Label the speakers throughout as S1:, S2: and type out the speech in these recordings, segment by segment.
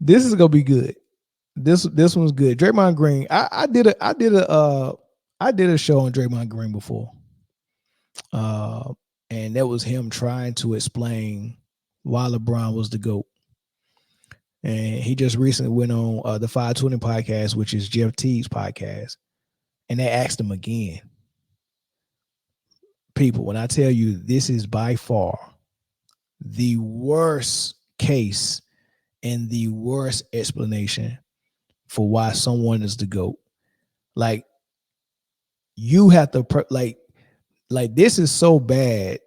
S1: This is gonna be good. This one's good. Draymond Green. I did a show on Draymond Green before. Uh, and that was him trying to explain why LeBron was the GOAT. And he just recently went on the 520 podcast, which is Jeff Teague's podcast. And they asked him again. People, when I tell you this is by far the worst case and the worst explanation for why someone is the GOAT. Like, you have to, like this is so bad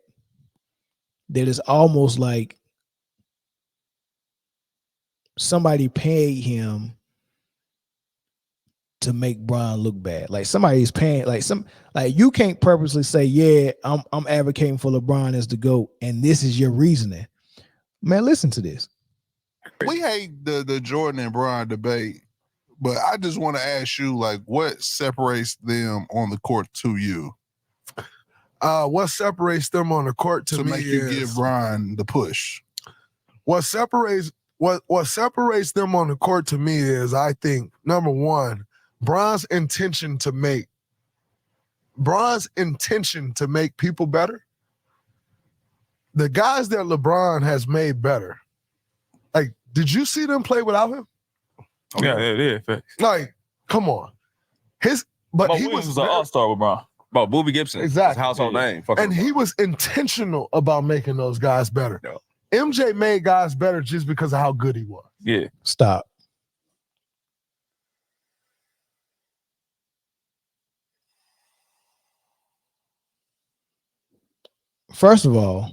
S1: that it's almost like somebody paid him to make Bron look bad. Like somebody's paying, like you can't purposely say, yeah, I'm advocating for LeBron as the GOAT, and this is your reasoning. Man, listen to this.
S2: We hate the Jordan and Bron debate, but I just want to ask you, like, what separates them on the court to you?
S3: What separates them on the court to me
S2: make you give Bron the push?
S3: What separates them on the court to me is, I think, number one, Bron's intention to make people better. The guys that LeBron has made better. Like, did you see them play without him?
S4: Yeah.
S3: Like, come on. He was
S4: an all-star with Bron. About Booby Gibson.
S3: Exactly.
S4: His household name.
S3: And he was intentional about making those guys better.
S4: Yeah.
S3: MJ made guys better just because of how good he was.
S4: Yeah.
S1: Stop. First of all,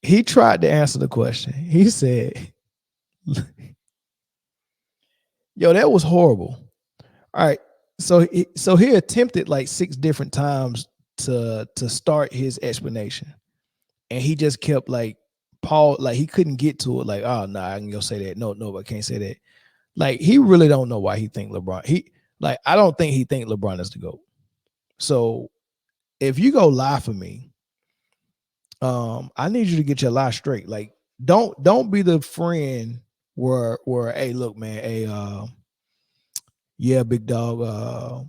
S1: he tried to answer the question. He said, yo, that was horrible. All right. So he attempted like 6 different times to start his explanation. And he just kept like Paul, like he couldn't get to it. Like, oh no, I can go say that. No, I can't say that. Like, he really don't know why he think LeBron. I don't think he think LeBron is the GOAT. So if you go lie for me, I need you to get your lie straight. Like, don't be the friend where hey, look, man, hey, yeah, big dog,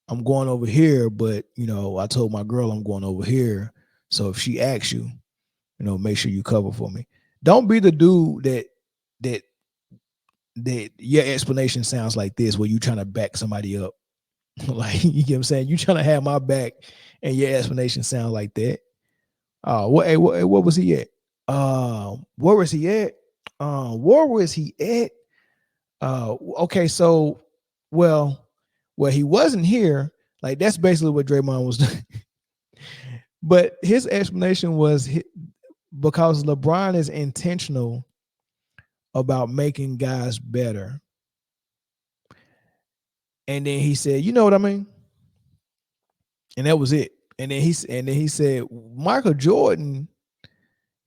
S1: I'm going over here, but I told my girl I'm going over here. So if she asks you, make sure you cover for me. Don't be the dude that your explanation sounds like this, where you trying to back somebody up. Like, you get what I'm saying? You trying to have my back, and your explanation sound like that. What was he at? Where was he at? Where was he at? Okay, so well, he wasn't here. Like, that's basically what Draymond was doing. But his explanation was because LeBron is intentional about making guys better. And then he said, you know what I mean? And that was it. And then he said, Michael Jordan,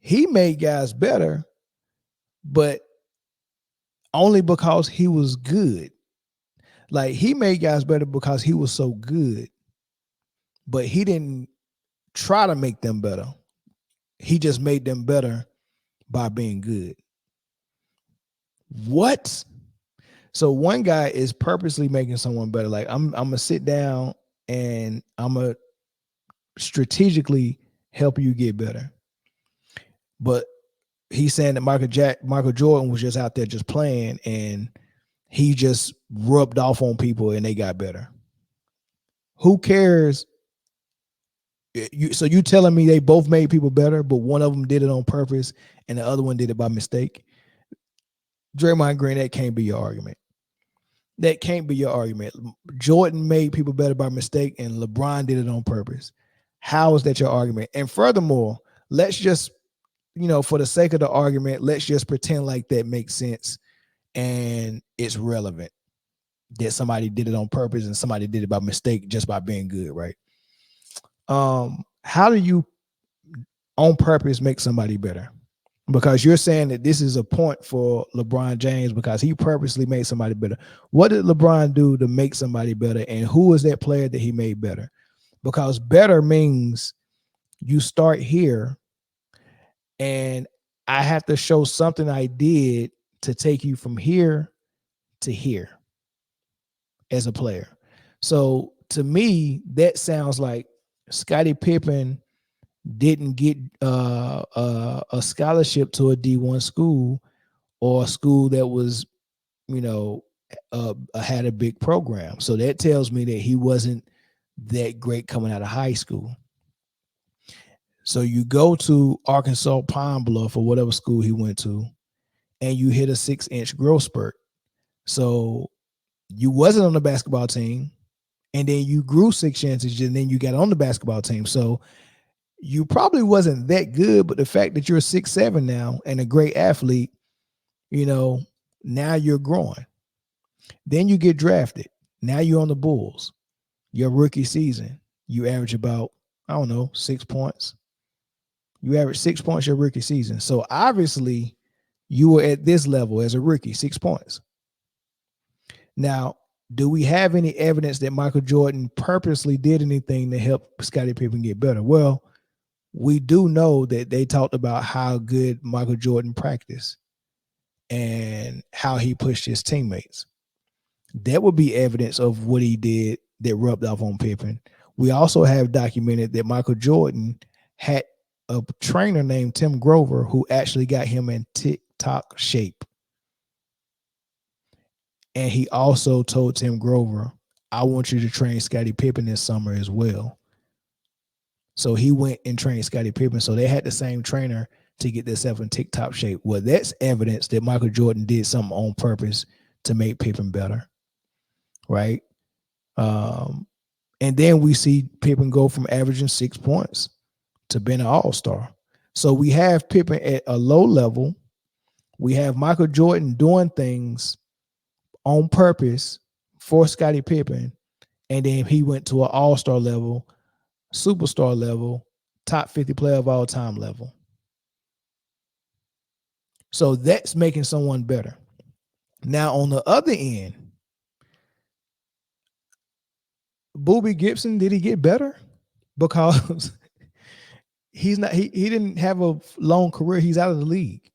S1: he made guys better, but only because he was good. Like, he made guys better because he was so good, but he didn't try to make them better. He just made them better by being good. What? So one guy is purposely making someone better. Like, I'm gonna sit down and I'm gonna strategically help you get better. But he's saying that Michael Jordan was just out there just playing, and he just rubbed off on people and they got better. Who cares? So you telling me they both made people better, but one of them did it on purpose and the other one did it by mistake? Draymond Green, that can't be your argument. That can't be your argument. Jordan made people better by mistake and LeBron did it on purpose. How is that your argument? And furthermore, let's just, for the sake of the argument, let's just pretend like that makes sense and it's relevant, that somebody did it on purpose and somebody did it by mistake just by being good, right? How do you on purpose make somebody better? Because you're saying that this is a point for LeBron James because he purposely made somebody better. What did LeBron do to make somebody better, and who is that player that he made better? Because better means you start here And I have to show something I did to take you from here to here as a player. So to me, that sounds like Scottie Pippen didn't get a scholarship to a D1 school or a school that was, had a big program. So that tells me that he wasn't that great coming out of high school. So you go to Arkansas Pine Bluff or whatever school he went to, and you hit a 6-inch growth spurt. So you wasn't on the basketball team, and then you grew 6 inches, and then you got on the basketball team. So you probably wasn't that good, but the fact that you're 6'7" now and a great athlete, now you're growing. Then you get drafted. Now you're on the Bulls. Your rookie season, you average about, 6 points. You average 6 points your rookie season. So obviously you were at this level as a rookie, 6 points. Now, do we have any evidence that Michael Jordan purposely did anything to help Scottie Pippen get better? Well, we do know that they talked about how good Michael Jordan practiced and how he pushed his teammates. That would be evidence of what he did that rubbed off on Pippen. We also have documented that Michael Jordan had a trainer named Tim Grover who actually got him in tip-top shape. And he also told Tim Grover, I want you to train Scottie Pippen this summer as well. So he went and trained Scottie Pippen. So they had the same trainer to get themselves in tip-top shape. Well, that's evidence that Michael Jordan did something on purpose to make Pippen better. Right? And then we see Pippen go from averaging 6 points to being an all-star. So we have Pippen at a low level. We have Michael Jordan doing things on purpose for Scottie Pippen. And then he went to an all-star level, superstar level, top 50 player of all time level. So that's making someone better. Now, on the other end, Boobie Gibson, did he get better? Because he didn't have a long career. He's out of the league.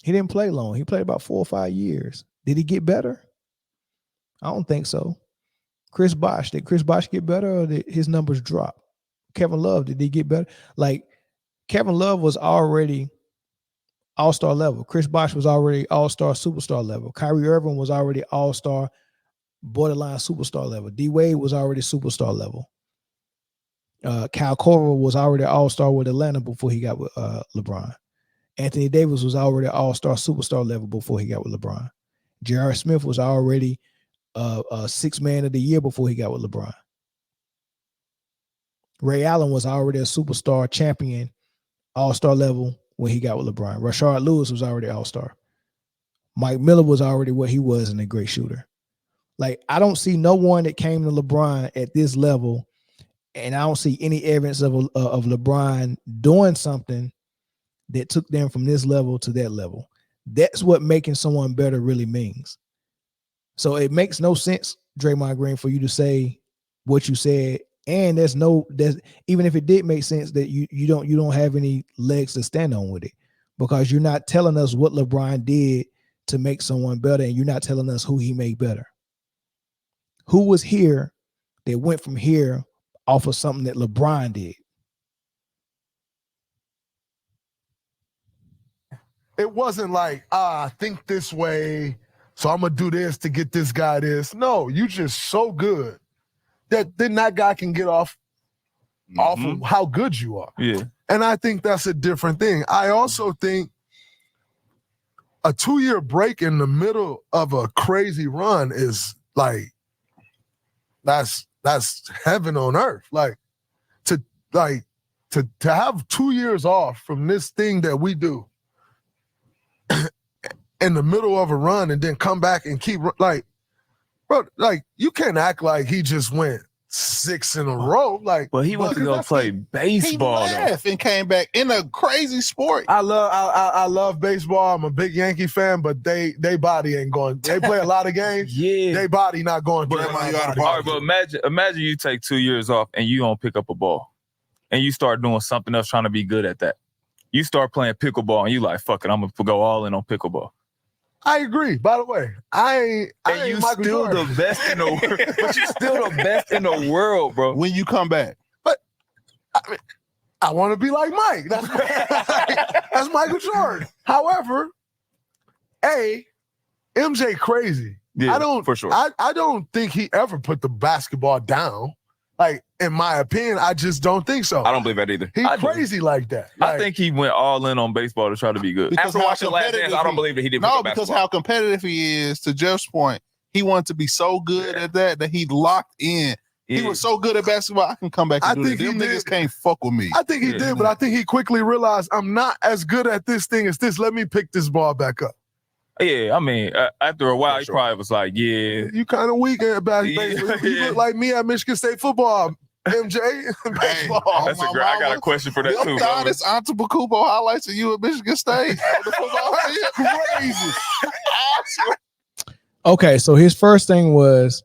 S1: He didn't play long. He played about 4 or 5 years. Did he get better? I don't think so. Chris Bosh, did Chris Bosh get better or did his numbers drop? Kevin Love, did he get better? Like, Kevin Love was already all-star level. Chris Bosh was already all-star, superstar level. Kyrie Irving was already all-star, borderline superstar level. D Wade was already superstar level. Kyle Korver was already all-star with Atlanta before he got with LeBron. Anthony Davis was already all-star superstar level before he got with LeBron. J.R. Smith was already a sixth man of the year before he got with LeBron. Ray Allen was already a superstar champion, all-star level when he got with LeBron. Rashard Lewis was already all-star. Mike Miller was already what he was and a great shooter. Like, I don't see no one that came to LeBron at this level, and I don't see any evidence of LeBron doing something that took them from this level to that level. That's what making someone better really means. So it makes no sense, Draymond Green, for you to say what you said, and there's even if it did make sense, that you don't have any legs to stand on with it, because you're not telling us what LeBron did to make someone better, and you're not telling us who he made better. Who was here that went from here off of something that LeBron did?
S3: It wasn't like, I think this way, so I'm going to do this to get this guy this. No, you just so good that then that guy can get off of how good you are.
S4: Yeah.
S3: And I think that's a different thing. I also think a 2-year break in the middle of a crazy run is like, that's heaven on earth. To have 2 years off from this thing that we do in the middle of a run and then come back and keep, like, bro, like, you can't act like he just went 6 in a row. Like,
S4: But he went to go play baseball.
S2: He left and came back in a crazy sport.
S3: I love baseball. I'm a big Yankee fan, but they body ain't going. They play a lot of games.
S4: Yeah.
S3: They body not going through.
S2: But
S3: my
S2: you gotta
S3: body.
S4: All right, but imagine you take 2 years off and you don't pick up a ball and you start doing something else trying to be good at that. You start playing pickleball and you like, fuck it, I'm gonna go all in on pickleball.
S3: I agree. By the way, I
S4: And
S3: ain't
S4: you
S3: Michael
S4: still
S3: Jordan.
S4: the best in the world. But you still the best in the world, bro.
S2: When you come back.
S3: I want to be like Mike. That's Michael Jordan. However, MJ crazy.
S4: Yeah,
S3: I don't
S4: for sure.
S3: I don't think he ever put the basketball down. Like, in my opinion, I just don't think so.
S4: I don't believe that either.
S3: He's crazy like that. Like,
S4: I think he went all in on baseball to try to be good.
S2: Because
S4: After
S2: how
S4: watching Last
S2: competitive
S4: Dance, I don't
S2: he-
S4: believe that he did.
S2: No, because how competitive he is, to Jeff's point, he wanted to be so good at that he locked in. He was so good at basketball, I can come back and do it. Them niggas can't fuck with me.
S3: I think he did, but I think he quickly realized I'm not as good at this thing as this. Let me pick this ball back up.
S4: Yeah, I mean, after a while, he probably was like, yeah.
S3: You kind of weak at basketball. You look like me at Michigan State football, MJ. Baseball.
S4: That's a great. I got a question for that too.
S2: Them Giannis Antetokounmpo highlights of you at Michigan State. Crazy.
S1: Okay, so his first thing was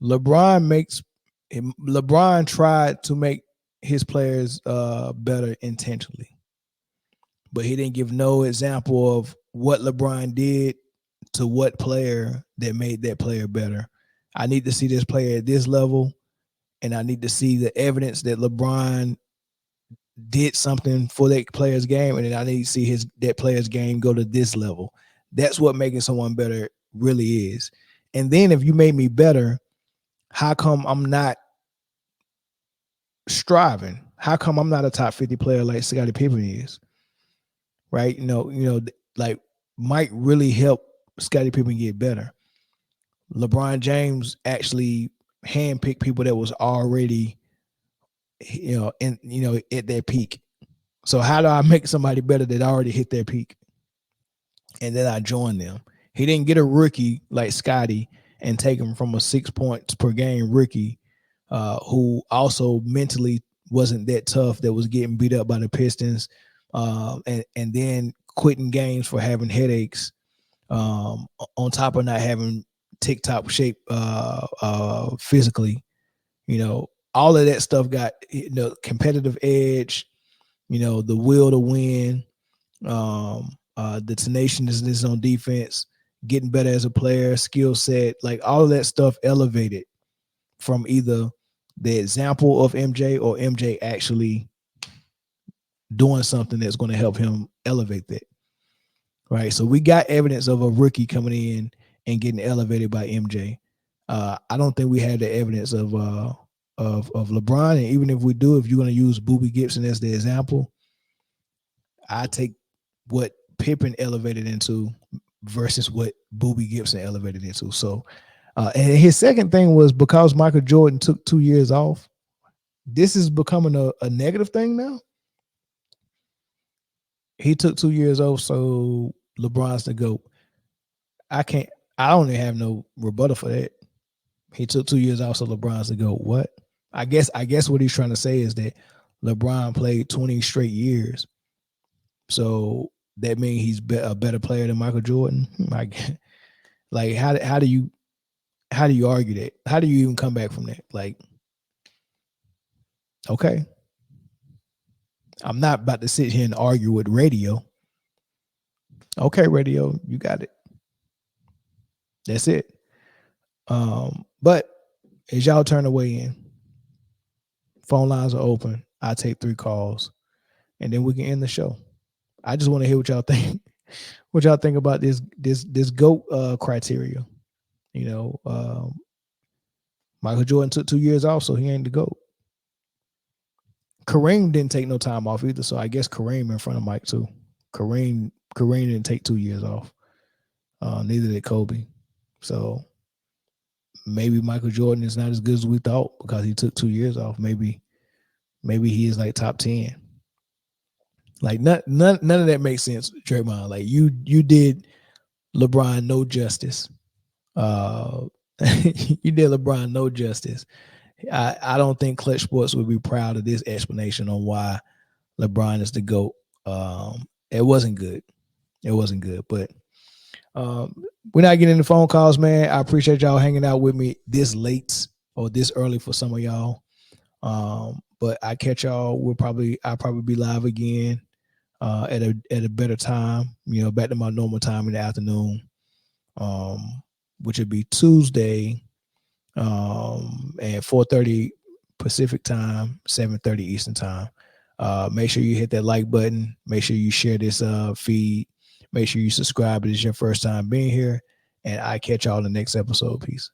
S1: LeBron tried to make his players better intentionally, but he didn't give no example of what LeBron did to what player that made that player better. I need to see this player at this level, and I need to see the evidence that LeBron did something for that player's game, and then I need to see that player's game go to this level. That's what making someone better really is. And then if you made me better, how come I'm not striving? How come I'm not a top 50 player like Scottie Pippen is? Right? You know, like Mike really helped Scottie Pippen get better. LeBron James actually handpicked people that was already, at their peak. So how do I make somebody better that already hit their peak? And then I join them. He didn't get a rookie like Scottie and take him from a 6 points per game rookie who also mentally wasn't that tough, that was getting beat up by the Pistons and then quitting games for having headaches on top of not having tip-top shape physically. All of that stuff got competitive edge, the will to win, the tenaciousness on defense, getting better as a player, skill set, like all of that stuff elevated from either the example of MJ or MJ actually doing something that's going to help him elevate that. Right. So we got evidence of a rookie coming in and getting elevated by MJ. I don't think we had the evidence of LeBron. And even if we do, if you're going to use Boobie Gibson as the example, I take what Pippen elevated into versus what Boobie Gibson elevated into. So, and his second thing was because Michael Jordan took 2 years off, this is becoming a negative thing now. He took 2 years off, so LeBron's the GOAT. I don't even have no rebuttal for that. He took 2 years off, so LeBron's the GOAT. What? I guess what he's trying to say is that LeBron played 20 straight years. So that means he's a better player than Michael Jordan. Like how do you argue that? How do you even come back from that? Like, okay, I'm not about to sit here and argue with radio. Okay, radio, you got it. That's it. But as y'all turn away in, phone lines are open. I take 3 calls, and then we can end the show. I just want to hear what y'all think. What y'all think about this GOAT criteria? Michael Jordan took 2 years off, so he ain't the GOAT. Kareem didn't take no time off either, so I guess Kareem in front of Mike too. Kareem didn't take 2 years off. Neither did Kobe. So maybe Michael Jordan is not as good as we thought because he took 2 years off. Maybe he is like top 10. Like none of that makes sense, Draymond. Like you did LeBron no justice. You did LeBron no justice. I don't think Clutch Sports would be proud of this explanation on why LeBron is the GOAT. It wasn't good. But we're not getting into phone calls, man. I appreciate y'all hanging out with me this late or this early for some of y'all. But I catch y'all. I'll probably be live again at a better time, back to my normal time in the afternoon, which would be Tuesday at 4:30 Pacific time, 7:30 Eastern time. Make sure you hit that like button. Make sure you share this feed. Make sure you subscribe if it's your first time being here. And I catch y'all in the next episode. Peace.